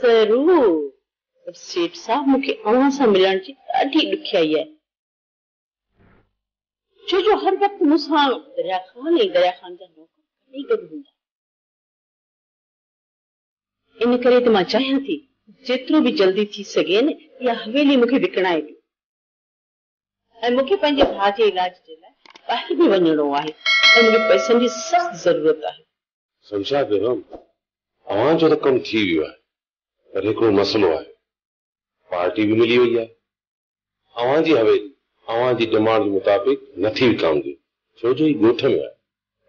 ज़रूर सेठ साहब मूंखे अवां सां मिलण जी ॾाढी ॾुखियाई आहे जो हर वक्त मूंसां दरिया खान जा नौकर कॾहिं गॾु हूंदा इन करे त मां चाहियां थी जेतिरो बि जल्दी थी सघे न इहा हवेली मूंखे विकिणाए ॾियो ऐं मूंखे पंहिंजे भाउ जे इलाज जे लाइ ॿाहिरि बि वञिणो आहे ऐं मूंखे पैसनि जी सख़्त ज़रूरत आहे समझा बेगम अवां जो त कमु थी वियो आहे पर हिकिड़ो मसइलो आहे पार्टी भी मिली हुई है अवां जी हवेली अवां जी डिमांड मुताबिक नथी विकामजी छो जो ही ॻोठ में आहे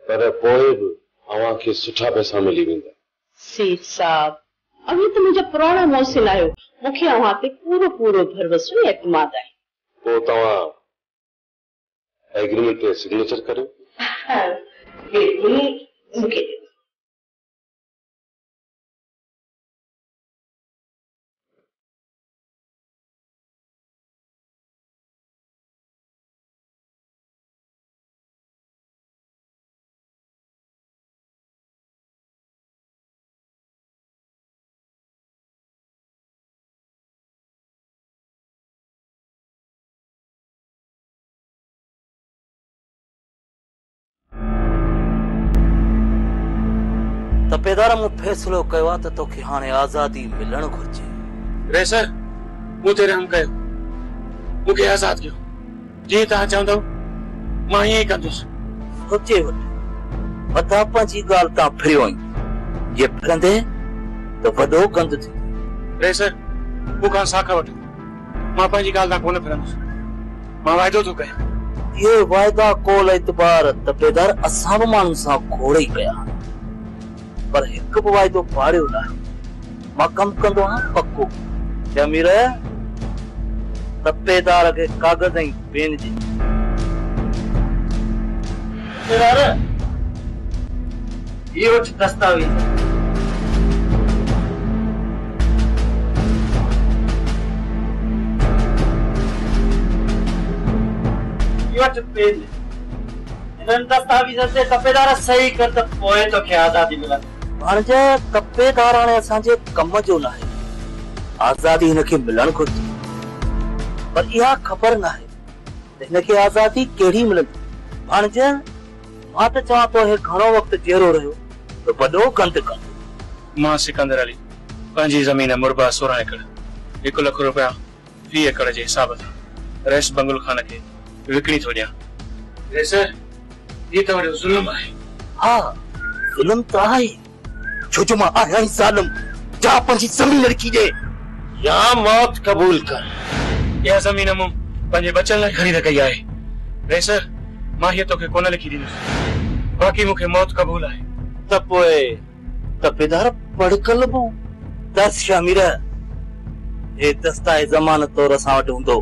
पर पोइ बि अवां खे सुठा पैसा मिली वेंदा सेठ साहब अभी तो मुझे पुराना मौसिल आयो मूंखे अवां ते पूरो पूरो भरोसो ऐं एतमाद आहे पोइ तव्हां एग्रीमेंट ते सिग्नेचर करियो बिल्कुल मूंखे तपेदार मूं फैसलो कयो आहे त तोखे हाणे आज़ादी मिलण घुर्जे रेसर मूं तेरे हम कयो मूंखे आज़ाद कयो जीअं तव्हां चवंदव मां ईअं ई कंदुसि सोचे वठ वधापा जी ॻाल्हि तां फिरियो आहीं जे फिरंदे त वॾो गंद थींदो रेसर मूंखां साख वठो मां पंहिंजी ॻाल्हि तां कोन फिरंदुसि मां वाइदो थो कयां इहे वाइदा कोल एतबार तपेदार असां बि माण्हुनि सां खोड़े ई कया पर हिकु बि वाइदो पाड़ियो न आहे मां कमु कंदो आहियां पको जमीर तपेदार खे कागज़ ऐं पेन जी इहो वठि दस्तावेज़ इहो वठि पेन इन्हनि दस्तावेज़नि ते तपेदार सही कर त पोइ तोखे आज़ादी मिलंदी हाणे तपेदार हाणे असांजे कम जो न आहे आज़ादी हिनखे मिलण घुर्जे पर इहा ख़बर न आहे त हिनखे आज़ादी कहिड़ी मिलंदी हाणे मां त चवां थो हे घणो वक़्तु जहिड़ो रहियो त वॾो गंद कंदो मां सिकंदर अली पंहिंजी ज़मीन मुरबा 16 एकड़ 1 लख रुपया 20 एकड़ जे हिसाब सां रेस बंगुल खान खे विकिणी थो ॾियां रेसर ये तो वॾो ज़ुल्म आहे हा ज़ुल्म त आहे छो जो मां आहियां ई ज़ालिम जा पंहिंजी ज़मीन लिखी ॾे या मौत क़बूल कर इहा ज़मीन मूं पंहिंजे बचनि लाइ ख़रीद कई आहे रेसर मां हीअ तोखे कोन लिखी ॾींदुसि बाक़ी मूंखे मौत क़बूल आहे त पोइ तपेदार पढ़कल बो दस शामिर हे दस्ताए ज़मानत तौर असां वटि हूंदो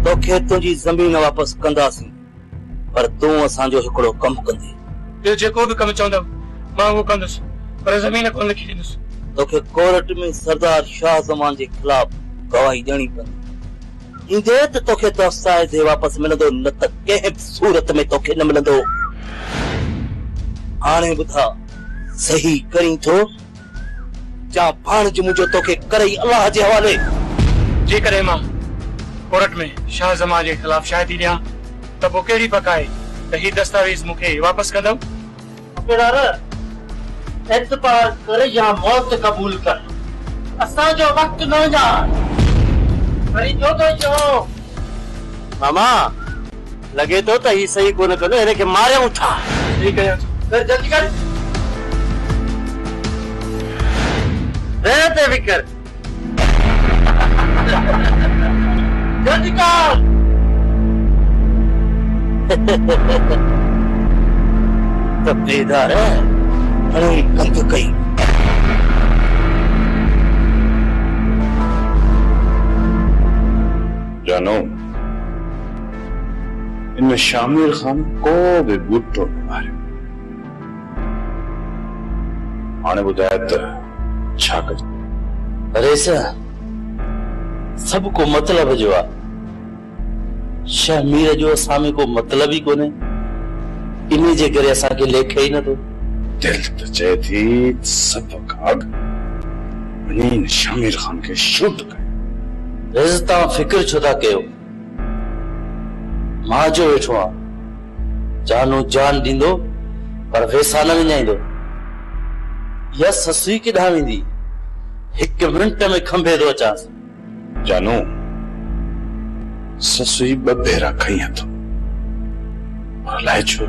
तोखे तुंहिंजी ज़मीन वापसि कंदासीं पर तूं असांजो हिकिड़ो कमु कंदी ॿियो जेको बि कमु चवंदव मां उहो कंदुसि पर ज़मीन कोन लिखी ॾींदुसि तोखे कोर्ट में सरदार शाह ज़मान जे ख़िलाफ़ गवाही ॾियणी पवंदी ईंदे त तोखे दस्तावेज़ वापसि मिलंदो न त कंहिं बि सूरत में तोखे न मिलंदो हाणे ॿुधा सही करीं थो जा भाणज मुंहिंजो तोखे करे ई अलाह जे हवाले जेकॾहिं मां कोर्ट में शाह ज़मान जे ख़िलाफ़ शाहिदी ॾियां त पोइ कहिड़ी पक आहे त हीउ दस्तावेज़ मूंखे वापसि कंदव तपेदार एतबार करे या मौत क़बूल कर असांजो वक़्तु न जा वरी जो तो चओ मामा लगे तो त ही सही कोन कंदो हिनखे मारियूं था ठीक है कर जल्दी कर ते विकर जल्दी कर तपेदार अरे कंध कई जानो इनमें शामिर खान को भी बूटो न मारियो हाणे ॿुधाए त छा कजे अरे सब को मतलब जो आहे शमीर जो असां में को मतलब ही कोने इन जे करे असां के लेखे ही न तो दिल तो चए थी सब खाग वञी शामिर खान के शूट करे। रेज़ तव्हां फिक्र छो था कयो? मां जो वेठो आ, जानू जान ॾींदो पर वेसा न विञाईंदो। या ससुई किथां वेंदी? 1 मिंट में खंभे थो अचांसि। जानू ससुई 2 भेरा खई हथो पर अलाए छो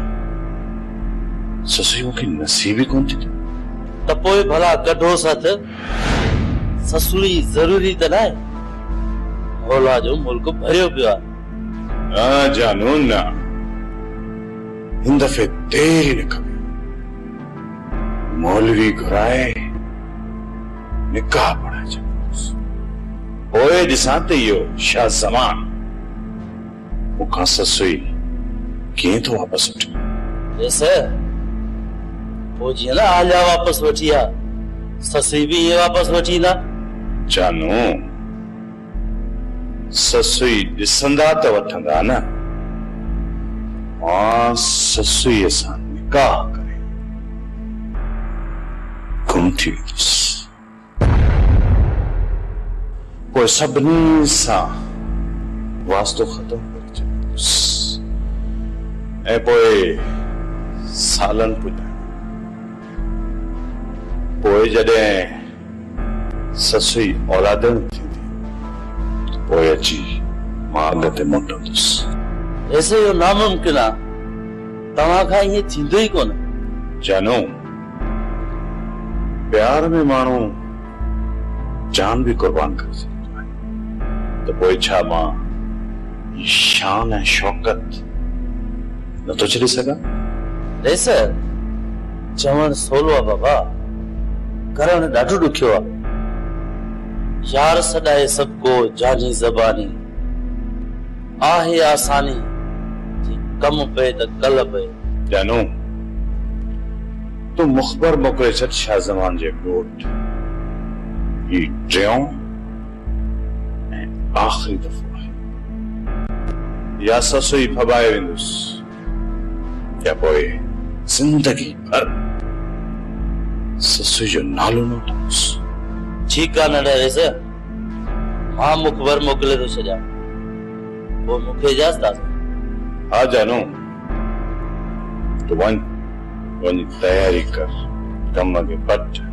ससुई मूंखे नसीब ही कोन थी। त पोइ भला कढो साथ, ससुई ज़रूरी त न आहे। मौला जो मुल्क भरियो पियो आहे। ना जानू ना, इन दफ़े देर ही न कबी। मौलवी घुराए निकाह पढ़ाए छॾियोसि। पोइ ॾिसां त इहो शाह ज़मान मूंखां ससुई कीअं थो वापसि वठे। ॾिस पोइ जीअं न आलिया वापसि वठी आ, ससुई बि इहे वापसि वठी ईंदा। जानू ससुई ॾिसंदा त वठंदा न। मां ससुईअ सां निकाह करे गुम थी वेंदुसि। पोइ सभिनी सां वास्तो ख़तम करे छॾींदुसि ऐं पोइ सालनि पुॼाए। पोइ जॾहिं ससुई औलादण थींदी पोइ अची मां अॻ ते मोटंदुसि। ऐसे इहो नामुमकिन आहे, तव्हां खां ईअं थींदो ई कोन। जानू प्यार में माण्हू जान भी कुर्बान करे सघंदो आहे, त पोइ छा मां शान ऐं शौकत नथो छॾे सघां? ॾिस चवण सवलो आहे बाबा, करण ॾाढो ॾुखियो आहे। यार सॾाए सबको जानी ज़बानी, आहे आसानी जी कम पे त कल पे। जानू तूं मुख़बर मोकिले छॾ शाह ज़मान जे ॻोठ। ही टियों ऐं आख़िरी दफ़ो आहे। या ससुई फबाए वेंदुसि या पोइ ज़िंदगी भर ससुई जो नालो न वठंदुसि। ठीकु आहे न ॾेस, मां मुख़बर मोकिले थो छॾियां, पोइ मूंखे इजाज़त आहे। हा जानू तूं वञी तयारी कर, कम खे पट।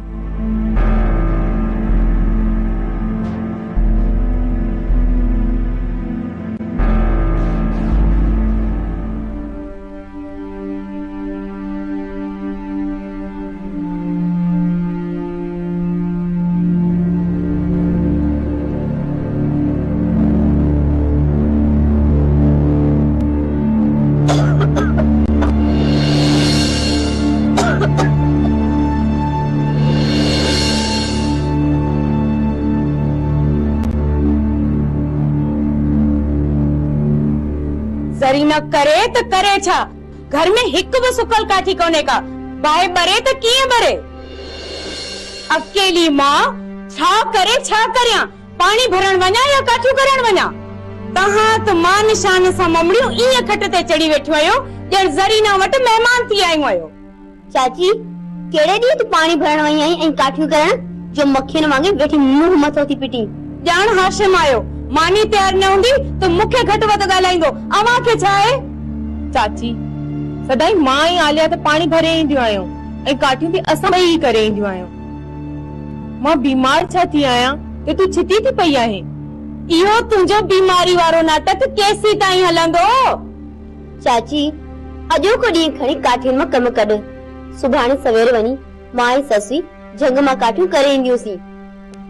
न करे त करे छा? घर में हिक भी सुकल काठी कोने का, बाहे बरे त कीअं बरे? अकेली मां छा करे छा करियां? पानी भरण वञा या काठियूं करण वञा? तहां त मां निशान सां ममड़ियूं ईअं खट ते चढ़ी वेठो आहियो ॼण ज़रीना वटि महिमान थी आयूं आहियो। चाची केड़े ॾींहं तूं पानी भरण वई आई ऐं काठियूं करण जो मक्खियुनि वांगे वेठी मुंह मथो थी पिटी? ॼाण हाशिम आयो, मानी तैयार न हूंदी तो मुखे घट वध ॻाल्हाईंदो, अवां खे छा आहे? चाची सदाई मां ऐं आलिया त पानी भरे ईंदियूं आहियूं ऐं काठियूं बि असां ॿई करे ईंदियूं आहियूं। मां बीमार छा थी आहियां त तूं छिती थी पई आहे? इहो तुंहिंजो बीमारी वारो नाटक केसी ताईं हलंदो? चाची अॼोको ॾींहुं खणी काठियुनि मां कम कढ, सुभाणे सवेर वञी मां ऐं ससुई झंग मां काठियूं करे ईंदियूंसीं।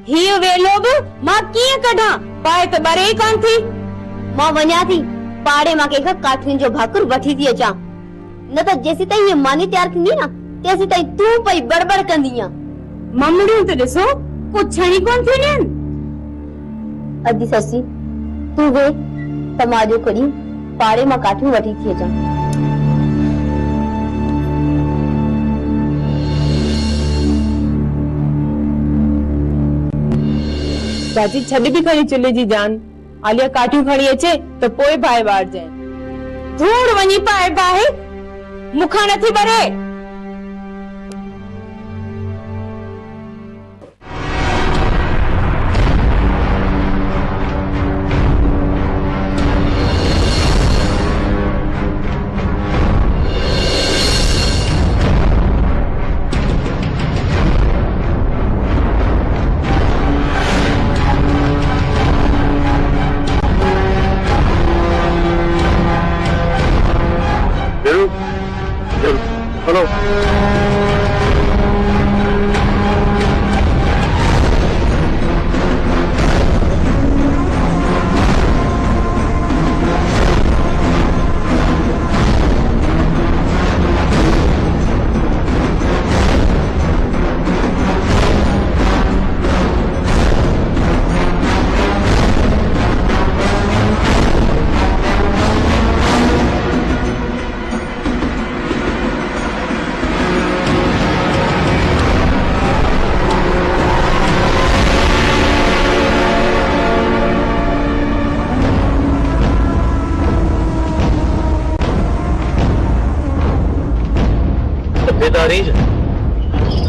हीअ वेलो बि मां कीअं कढां? पाए त बरे ई कान थी। मां वञा थी पाड़े मां कंहिंखां काठियुनि जो भाकुर वठी थी अचां, न त जेसी ताईं हीअ मानी तैयार थींदी न तेसी ताईं तूं पई बड़बड़ कंदीअ। ममड़ियूं त ॾिसो कुछ छणी कोन थियूं ॾियनि। अदी ससी तूं वे त मां अॼोको ॾींहुं पाड़े मां काठियूं वठी थी अचां। चाची छॾ बि खणी चुल्हे जी जान, आलिया काठियूं खणी अचे त पोइ बाहि ॿारजांइ। धूड़ वञी पाए बाहि, मूंखां नथी बरे।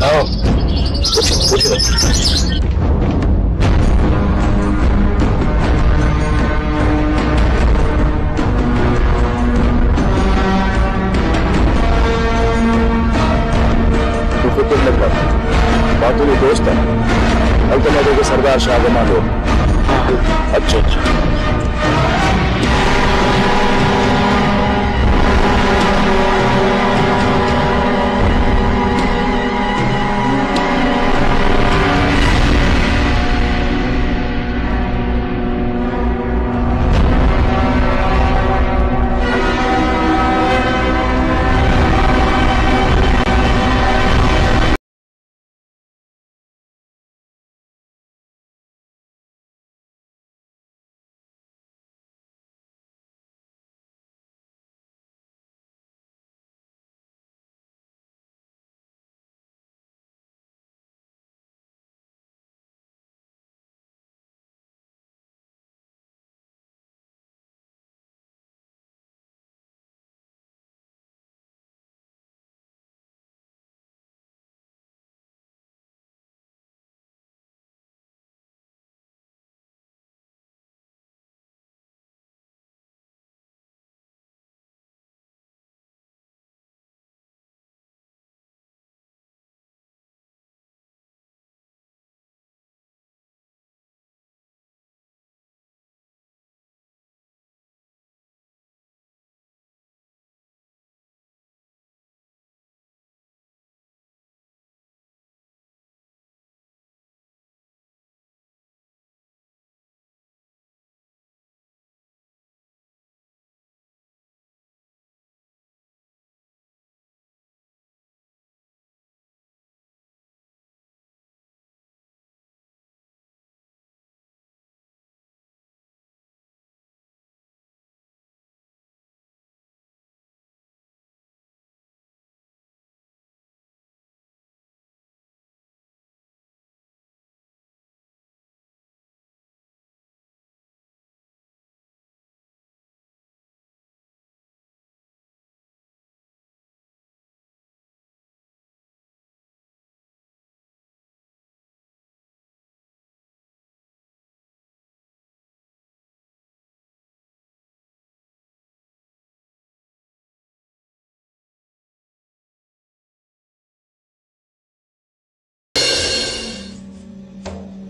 आओ कुछ फिक्र न कर, बातों के दोस्त है अल्तमदे के सरदार शाहजहां लोग। अच्छा अच्छा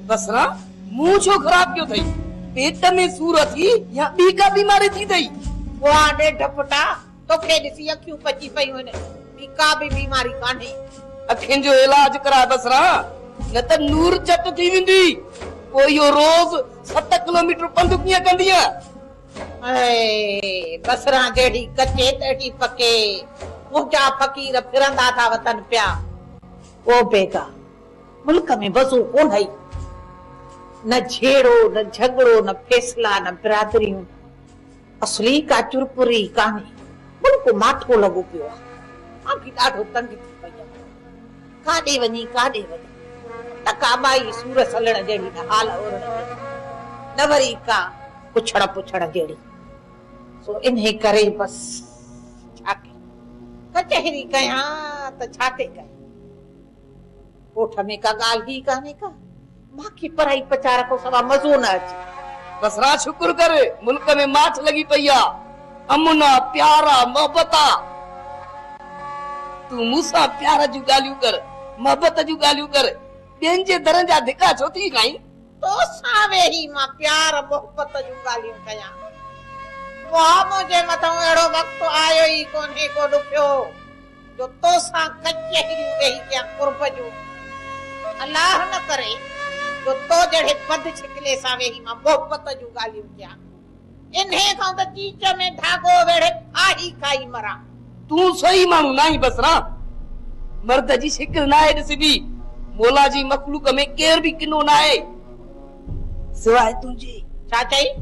बसरा मुंह छो खराब क्यों थई? पेट में सूर थी या ॿी का बीमारी थी थई? वाह डे ढपटा तोखे ॾिसी अखियूं पची पयूं आहिनि, ॿी का बि बीमारी कान्हे। अखियुनि जो इलाज करा बसरा, न त नूर चट थी वेंदी। पोइ इहो रोज़ 7 किलोमीटर पंधु कीअं कंदीअ? बसरा जहिड़ी कचे तहिड़ी पके मुंहिंजा फ़कीर फिरंदा था वतन पिया। ओ बेगा मुल्क में बसू कोन हई, न झेड़ो न झगड़ो न फैसला न बिरादरियूं, असली का चुरपुरी कान्हे। मुल्क माठो लॻो पियो आहे, मां बि ॾाढो तंग थी पई आहियां। काॾे वञी टका बाई सूर सलण जहिड़ी न हाल ओरण न वरी का पुछड़ पुछड़ जहिड़ी। सो इन्हे करे बस छा कचहरी कयां त छा ते कयां, कोठ में का ॻाल्हि ई कान्हे का। मांखे पढ़ाई पचार को सवा मज़ो न अचे। बसरा शुक्र कर मुल्क में माठ लगी पई आ, अमुना प्यारा मोहब्बता। तू मूंसां प्यार जूं ॻाल्हियूं कर, मोहब्बत जूं ॻाल्हियूं कर, ॿियनि जे दरनि जा धिका छो थी खाईं? तोसां वेही मां प्यार मोहब्बत जूं ॻाल्हियूं कयां। वाह मुंहिंजे मथां अहिड़ो वक़्तु आयो ई कोन्हे को ॾुखियो जो तोसां कचहरियूं वेही कयां कुर्ब जूं। अलाह न करे जो तो जहिड़े पद छिकले सां वेही मां मोहब्बत जूं ॻाल्हियूं कयां। इन्हे खां त चीच में धागो वेड़े फाही खाई मरां। तू सही माण्हू नाहीं बसरा, मर्द जी शिकिल न आहे ॾिसबी। मौला जी मखलूक में केर भी किनो न आहे सिवाय तुंहिंजे। छा चई?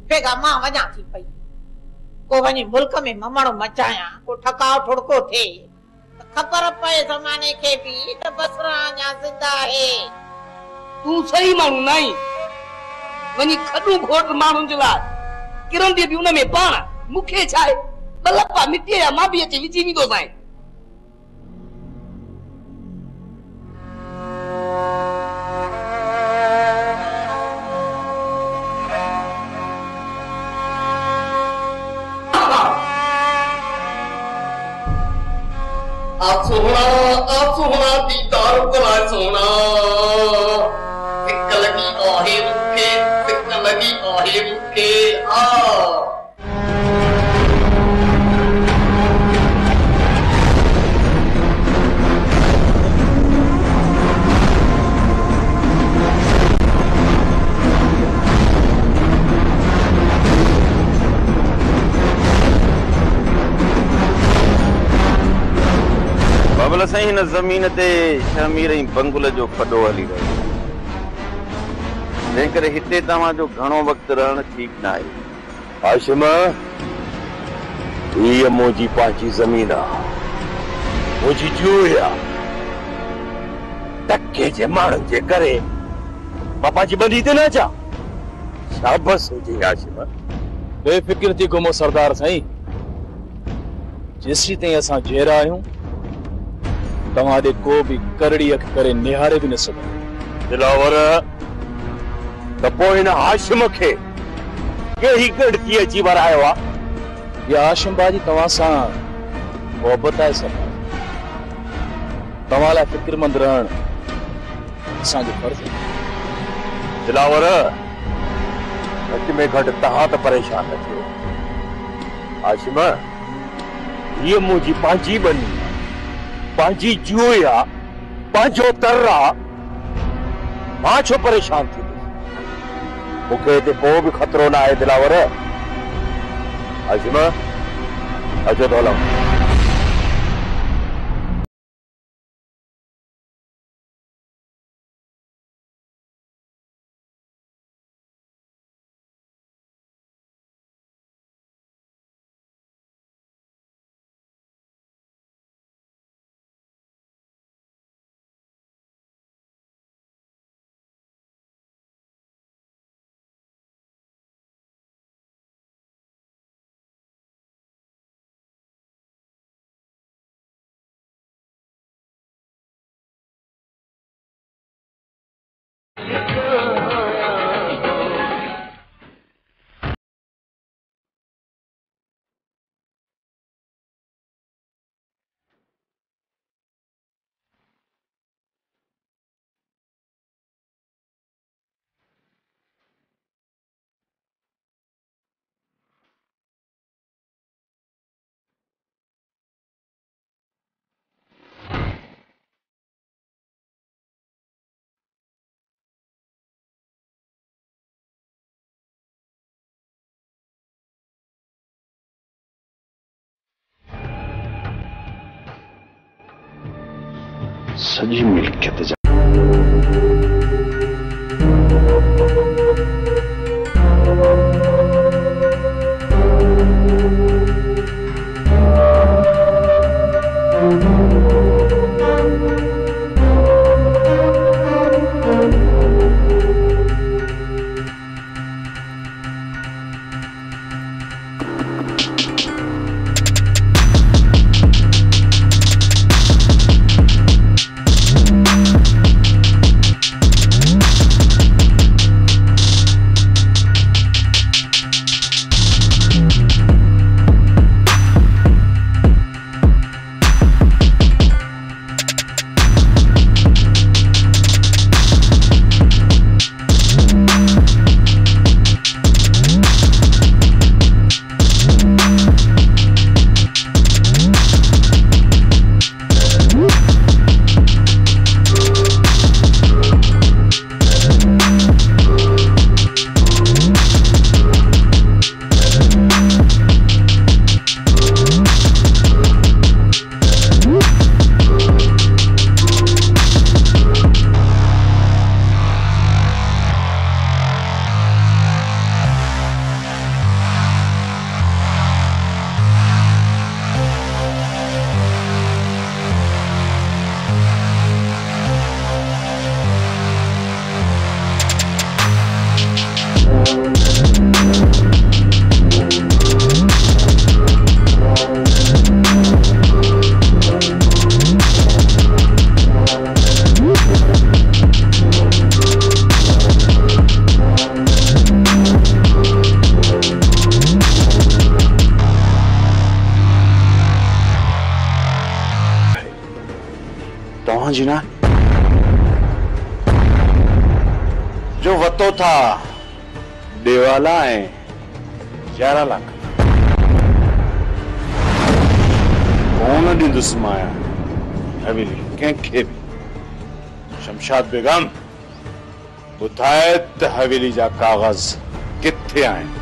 बेगा मां वञा थी पई, को वञी मुल्क में ममण मचायां, को ठकाव ठुड़को थे त ख़बर पए ज़माने खे भी त बसरा अञा ज़िंदा आहे। तू सही माण्हू नाहीं, वञी खॾूं घोट माण्हुनि जे लाइ किरंदी बि उन में पाण। मूंखे छा आहे, ॿ लपा मिटीअ जा मां बि अची विझी वेंदोसांइ। सोना दीदार करा सोना सिक लगी आहे मुखे सिक लगी आहे मुखे बबल साईं हिन ज़मीन ते शमीर ऐं बंगुल जो फॾो हली रहियो तंहिं करे हिते तव्हांजो घणो वक़्तु रहणु ठीकु न आहे। हाशिम हीअ मुंहिंजी पंहिंजी ज़मीन आहे मुंहिंजी जूअ आहे टके जे माण्हुनि जे करे मां पंहिंजी ॿधी ते न अचां शाबस हुजे हाशिम। बेफ़िक्र थी घुमो सरदार साईं जेसीं ताईं असां जहिड़ा आहियूं तव्हां ॾे को बि करड़ी अख करे निहारे बि न सघंदो। दिलावर त पोइ हिन हाशिम खे कहिड़ी गॾकी अची वरायो आहे। या हाशिम बाजी तव्हां सां मोहबत आहे सरदार तव्हां लाइ फ़िक्रमंद रहणु असांजो फर्ज़ आहे। दिलावर घटि में घटि तव्हां त परेशान न थियो। हाशिम हीअ मुंहिंजी पंहिंजी ॿनी पंहिंजी जूअ आहे पंहिंजो तर आहे मां छो परेशान थी मूंखे हिते को बि ख़तरो न आहे। दिलावर हाशिम अचो त हलूं। सॼी मिल्कियत जा तव्हांजी न जो वतो था देवाला ऐं 11 लाख कोन ॾींदुसि मां हवेली कंहिंखे बि। शमशाद बेगम ॿुधाए त हवेली जा कागज़ किथे आहिनि,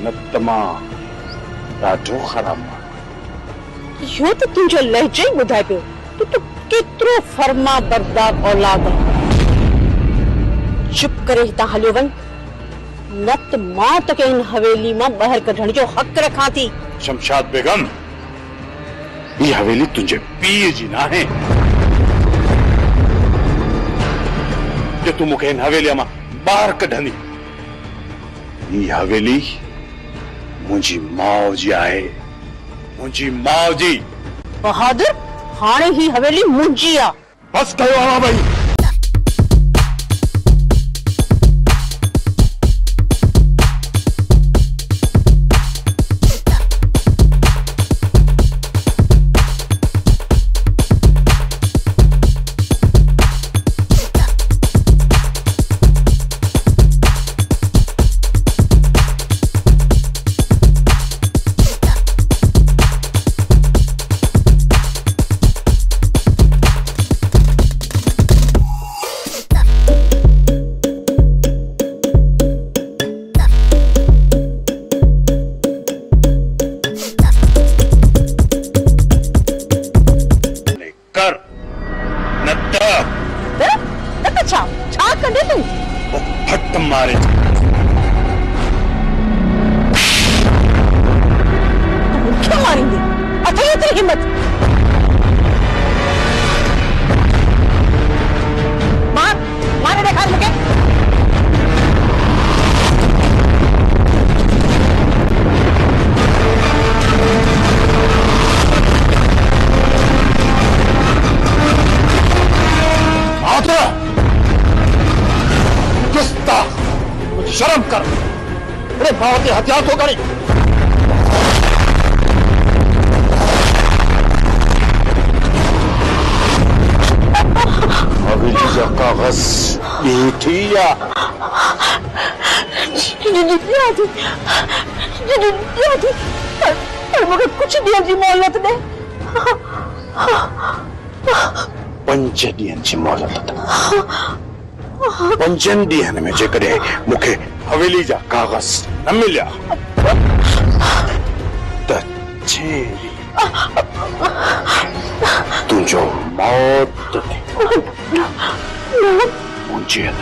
न त मां ॾाढो ख़राब माण्हू। इहो त तुंहिंजो लहजो ई ॿुधाए पियो त तूं केतिरो फर्मा बरदार औलाद आहे। चुप करे हितां हलियो वञ, न त मां तोखे हिन हवेली मां ॿाहिरि कढण जो हक़ रखां थी। शमशाद बेगम ही हवेली तुंहिंजे पीउ जी न आहे जो तूं मूंखे हिन हवेलीअ मां ॿाहिरि कढंदी। ही हवेली मुंहिंजी माउ जी आहे, मुंहिंजी माउ जी। बहादुर हाणे ही हवेली मुंहिंजी आहे। बस कयो आवा भाई। फट मारे क्यों मारेंगे? अथई तेरी हिम्मत? मारे देखा मुझे। शर्म कर। अरे भाव के हथियार तो करी। हवेली जा कागज थी या पर मुझे कुछ ॾींहं जी मोहलत दे। 5 ॾींहं जी मोहलत। 5 ॾींहनि में जेकॾहिं मूंखे हवेली जा कागज़ न मिलिया त तुंहिंजो मौत मुंहिंजे हथ।